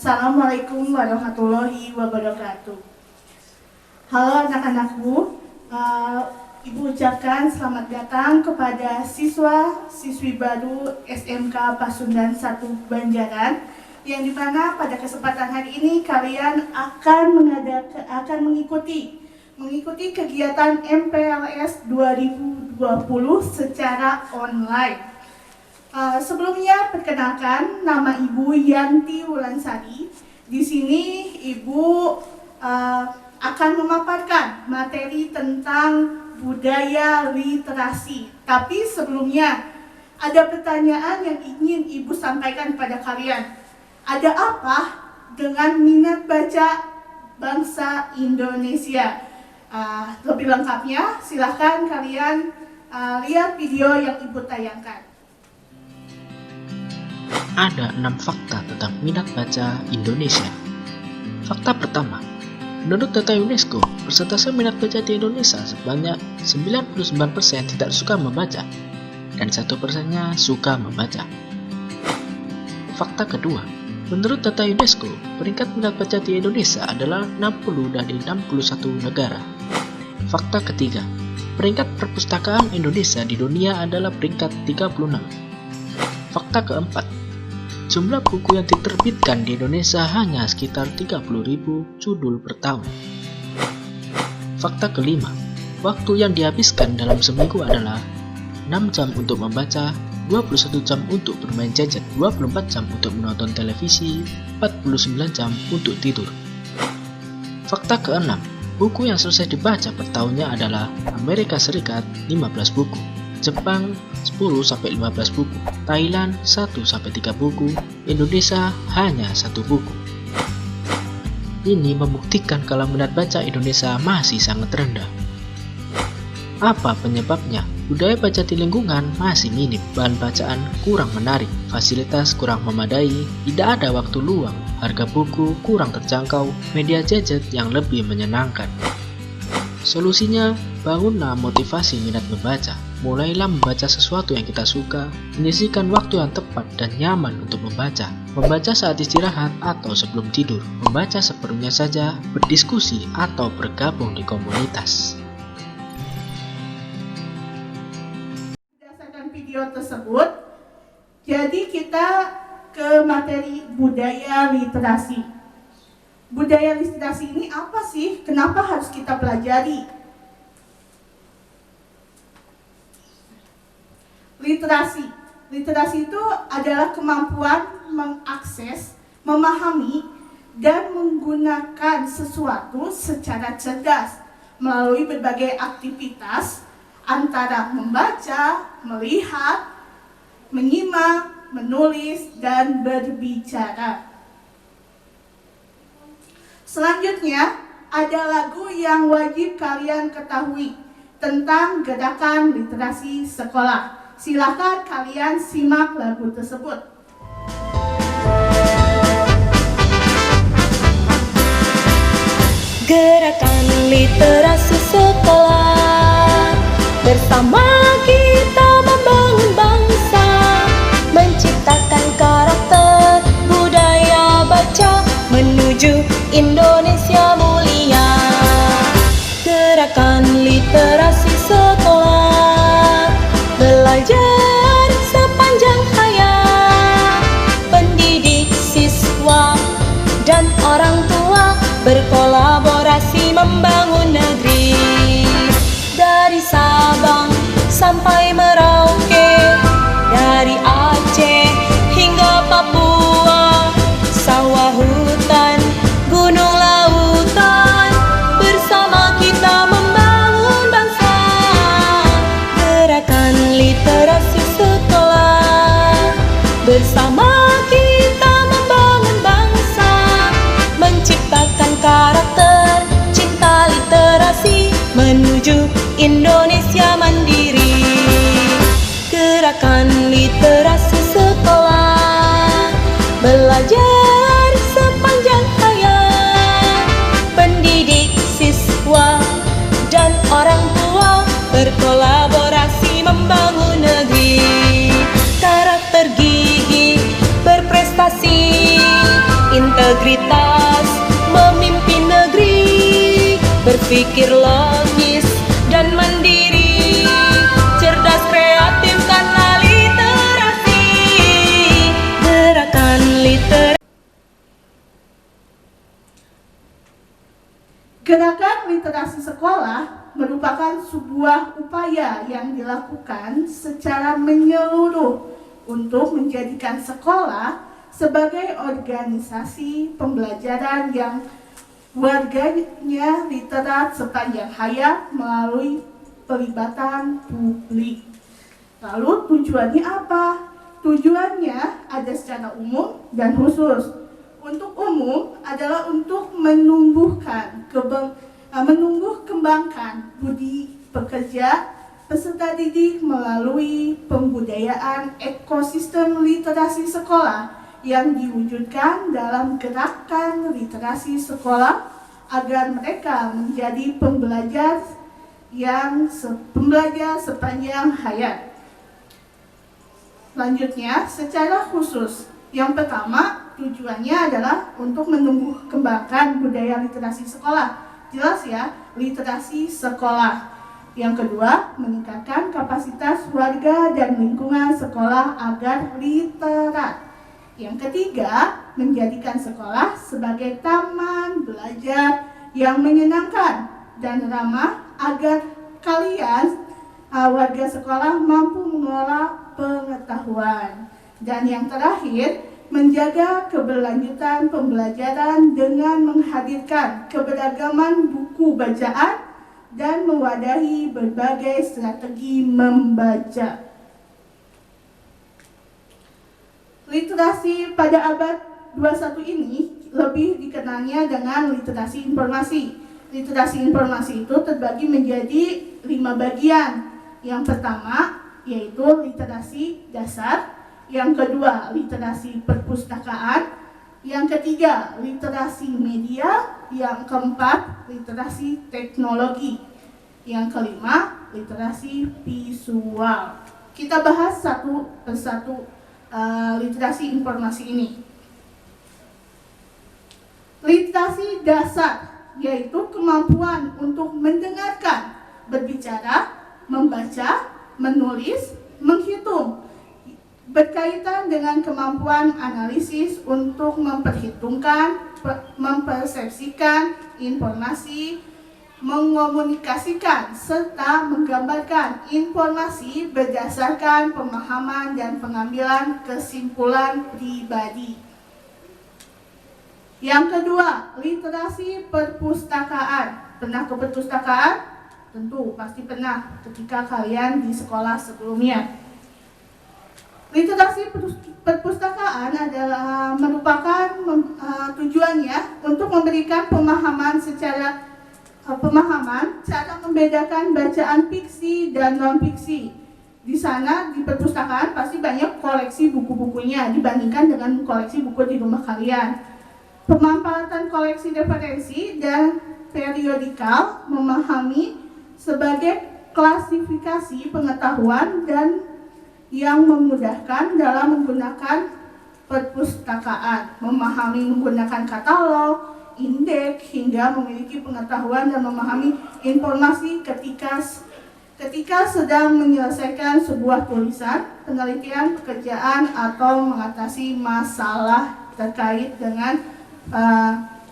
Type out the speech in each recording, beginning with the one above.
Assalamualaikum warahmatullahi wabarakatuh. Halo anak-anakku, Ibu ucapkan selamat datang kepada siswa-siswi baru SMK Pasundan 1 Banjaran, yang dimana pada kesempatan hari ini kalian akan mengikuti kegiatan MPLS 2020 secara online. Sebelumnya perkenalkan, nama Ibu Yanti Wulansari. Di sini Ibu akan memaparkan materi tentang budaya literasi. Tapi sebelumnya ada pertanyaan yang ingin Ibu sampaikan pada kalian. Ada apa dengan minat baca bangsa Indonesia? Lebih lengkapnya silahkan kalian lihat video yang Ibu tayangkan. Ada 6 fakta tentang minat baca Indonesia. Fakta pertama, menurut data UNESCO, persentase minat baca di Indonesia sebanyak 99% tidak suka membaca dan 1%-nya suka membaca. Fakta kedua, menurut data UNESCO, peringkat minat baca di Indonesia adalah 60 dari 61 negara. Fakta ketiga, peringkat perpustakaan Indonesia di dunia adalah peringkat 36. Fakta keempat, jumlah buku yang diterbitkan di Indonesia hanya sekitar 30.000 judul per tahun. Fakta kelima, waktu yang dihabiskan dalam seminggu adalah 6 jam untuk membaca, 21 jam untuk bermain gadget, 24 jam untuk menonton televisi, 49 jam untuk tidur. Fakta keenam, buku yang selesai dibaca per tahunnya adalah Amerika Serikat 15 buku, Jepang 10-15 buku, Thailand 1-3 buku, Indonesia hanya 1 buku. Ini membuktikan kalau minat baca Indonesia masih sangat rendah. Apa penyebabnya? Budaya baca di lingkungan masih minim, bahan bacaan kurang menarik, fasilitas kurang memadai, tidak ada waktu luang, harga buku kurang terjangkau, media gadget yang lebih menyenangkan. Solusinya, bangunlah motivasi minat membaca. Mulailah membaca sesuatu yang kita suka, menyisihkan waktu yang tepat dan nyaman untuk membaca. Membaca saat istirahat atau sebelum tidur, membaca seperlunya saja, berdiskusi atau bergabung di komunitas. Berdasarkan video tersebut, jadi kita ke materi budaya literasi. Budaya literasi ini apa sih? Kenapa harus kita pelajari? Literasi itu adalah kemampuan mengakses, memahami, dan menggunakan sesuatu secara cerdas melalui berbagai aktivitas antara membaca, melihat, menyimak, menulis, dan berbicara. Selanjutnya, ada lagu yang wajib kalian ketahui tentang gerakan literasi sekolah. Silakan kalian simak lagu tersebut. Gerakan literasi sekolah, bersama kita membangun bangsa, menciptakan karakter budaya baca menuju Indonesia mulia. Gerakan literasi sekolah, belajar sepanjang hayat, pendidik, siswa, dan orang tua berkolaborasi membangun negeri. Dari Sabang sampai Merauke, dari Aceh hingga Papua, sawah hutan, gunung lautan, bersama kita membangun bangsa. Gerakan literasi sekolah, bersama kita membangun bangsa, menciptakan karakter cinta literasi menuju Indonesia mandiri. Gerakan literasi sekolah, belajar sepanjang hayat, pendidik, siswa, dan orang tua berkolaborasi membangun negeri. Karakter gigih berprestasi, integritas integritas memimpin negeri, berpikir logis dan mandiri, cerdas kreatif karena literasi. Gerakan literasi. Gerakan literasi sekolah merupakan sebuah upaya yang dilakukan secara menyeluruh untuk menjadikan sekolah sebagai organisasi pembelajaran yang warganya literat sepanjang hayat melalui pelibatan publik. Lalu tujuannya apa? Tujuannya ada secara umum dan khusus. Untuk umum adalah untuk menumbuh kembangkan budi pekerja peserta didik melalui pembudayaan ekosistem literasi sekolah yang diwujudkan dalam gerakan literasi sekolah agar mereka menjadi pembelajar sepanjang hayat. Selanjutnya, secara khusus, yang pertama tujuannya adalah untuk menumbuh kembangkan budaya literasi sekolah. Jelas ya, literasi sekolah. Yang kedua, meningkatkan kapasitas warga dan lingkungan sekolah agar literat. Yang ketiga, menjadikan sekolah sebagai taman belajar yang menyenangkan dan ramah agar kalian, warga sekolah, mampu mengelola pengetahuan. Dan yang terakhir, menjaga keberlanjutan pembelajaran dengan menghadirkan keberagaman buku bacaan dan mewadahi berbagai strategi membaca. Literasi pada abad 21 ini lebih dikenalnya dengan literasi informasi. Literasi informasi itu terbagi menjadi 5 bagian. Yang pertama yaitu literasi dasar, yang kedua literasi perpustakaan, yang ketiga literasi media, yang keempat literasi teknologi, yang kelima literasi visual. Kita bahas satu persatu literasi informasi ini. Literasi dasar yaitu kemampuan untuk mendengarkan, berbicara, membaca, menulis, menghitung, berkaitan dengan kemampuan analisis untuk memperhitungkan, mempersepsikan informasi, mengomunikasikan, serta menggambarkan informasi berdasarkan pemahaman dan pengambilan kesimpulan pribadi. Yang kedua, literasi perpustakaan. Pernah ke perpustakaan? Tentu, pasti pernah ketika kalian di sekolah sebelumnya. Literasi perpustakaan adalah merupakan tujuannya untuk memberikan pemahaman cara membedakan bacaan fiksi dan non-fiksi. Di sana di perpustakaan pasti banyak koleksi buku-bukunya dibandingkan dengan koleksi buku di rumah kalian. Pemanfaatan koleksi referensi dan periodikal memahami sebagai klasifikasi pengetahuan dan yang memudahkan dalam menggunakan perpustakaan, memahami menggunakan katalog, indeks, hingga memiliki pengetahuan dan memahami informasi ketika sedang menyelesaikan sebuah tulisan, penelitian, pekerjaan, atau mengatasi masalah terkait dengan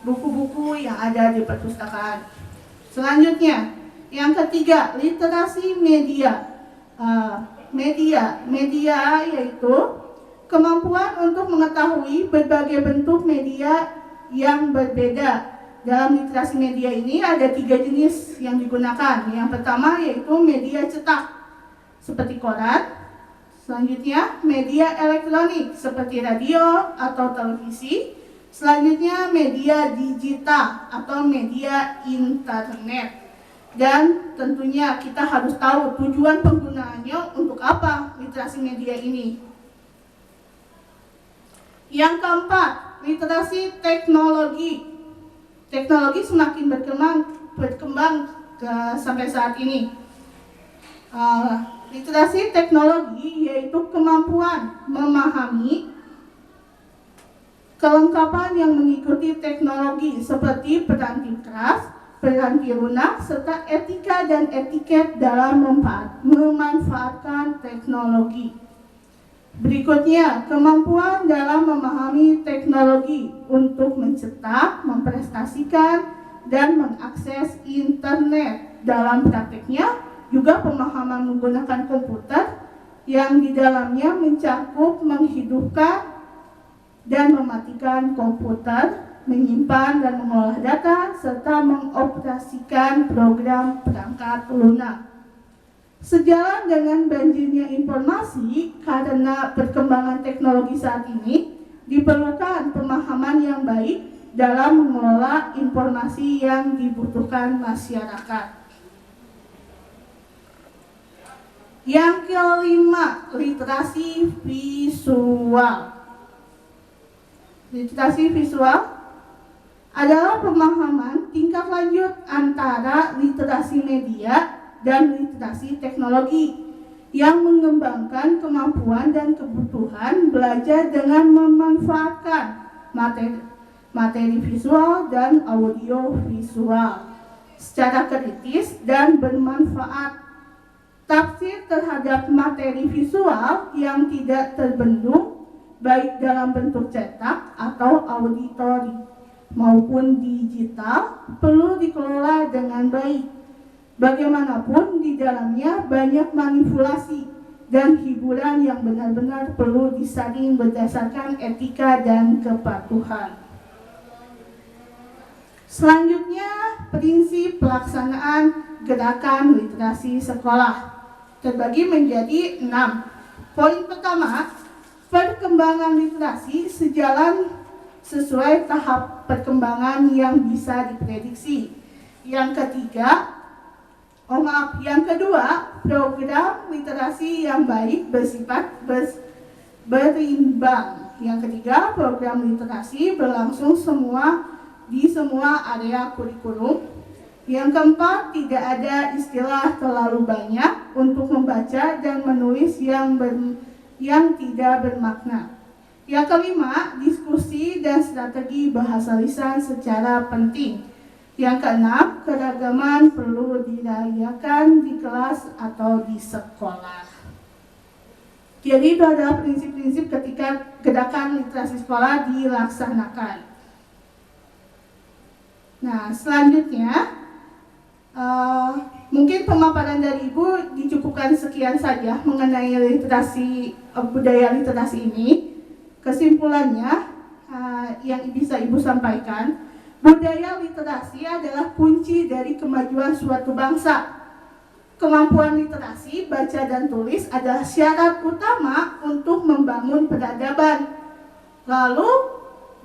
buku-buku yang ada di perpustakaan. Selanjutnya, yang ketiga, literasi media. Media yaitu kemampuan untuk mengetahui berbagai bentuk media yang berbeda. Dalam literasi media ini ada 3 jenis yang digunakan. Yang pertama yaitu media cetak seperti koran. Selanjutnya media elektronik seperti radio atau televisi. Selanjutnya media digital atau media internet. Dan tentunya kita harus tahu tujuan penggunaannya untuk apa literasi media ini. Yang keempat, literasi teknologi. Teknologi semakin berkembang sampai saat ini. Literasi teknologi yaitu kemampuan memahami kelengkapan yang mengikuti teknologi seperti peranti keras, peranti lunak, serta etika dan etiket dalam memanfaatkan teknologi. Berikutnya, kemampuan dalam memahami teknologi untuk mencetak, memprestasikan, dan mengakses internet. Dalam praktiknya, juga pemahaman menggunakan komputer yang di dalamnya mencakup menghidupkan dan mematikan komputer, menyimpan dan mengolah data, serta mengoperasikan program perangkat lunak. Sejalan dengan banjirnya informasi, karena perkembangan teknologi saat ini, diperlukan pemahaman yang baik dalam mengelola informasi yang dibutuhkan masyarakat. Yang kelima, literasi visual. Literasi visual adalah pemahaman tingkat lanjut antara literasi media dan literasi teknologi yang mengembangkan kemampuan dan kebutuhan belajar dengan memanfaatkan materi visual dan audio visual secara kritis dan bermanfaat. Tafsir terhadap materi visual yang tidak terbendung baik dalam bentuk cetak atau auditori maupun digital perlu dikelola dengan baik. Bagaimanapun di dalamnya banyak manipulasi dan hiburan yang benar-benar perlu disaring berdasarkan etika dan kepatuhan. Selanjutnya, prinsip pelaksanaan gerakan literasi sekolah terbagi menjadi 6. Poin pertama, perkembangan literasi sejalan sesuai tahap perkembangan yang bisa diprediksi. Yang kedua, program literasi yang baik bersifat berimbang. Yang ketiga, program literasi berlangsung di semua area kurikulum. Yang keempat, tidak ada istilah terlalu banyak untuk membaca dan menulis yang tidak bermakna. Yang kelima, diskusi dan strategi bahasa lisan secara penting. Yang keenam, keragaman perlu dirayakan di kelas atau di sekolah. Jadi itu adalah prinsip-prinsip ketika gerakan literasi sekolah dilaksanakan. Nah, selanjutnya mungkin pemaparan dari Ibu dicukupkan sekian saja mengenai literasi budaya literasi ini. Kesimpulannya yang bisa Ibu sampaikan, budaya literasi adalah kunci dari kemajuan suatu bangsa. Kemampuan literasi, baca dan tulis adalah syarat utama untuk membangun peradaban. Lalu,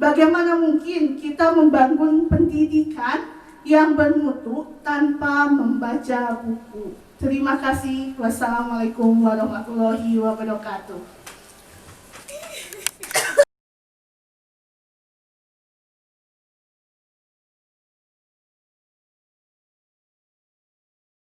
bagaimana mungkin kita membangun pendidikan yang bermutu tanpa membaca buku? Terima kasih. Wassalamualaikum warahmatullahi wabarakatuh.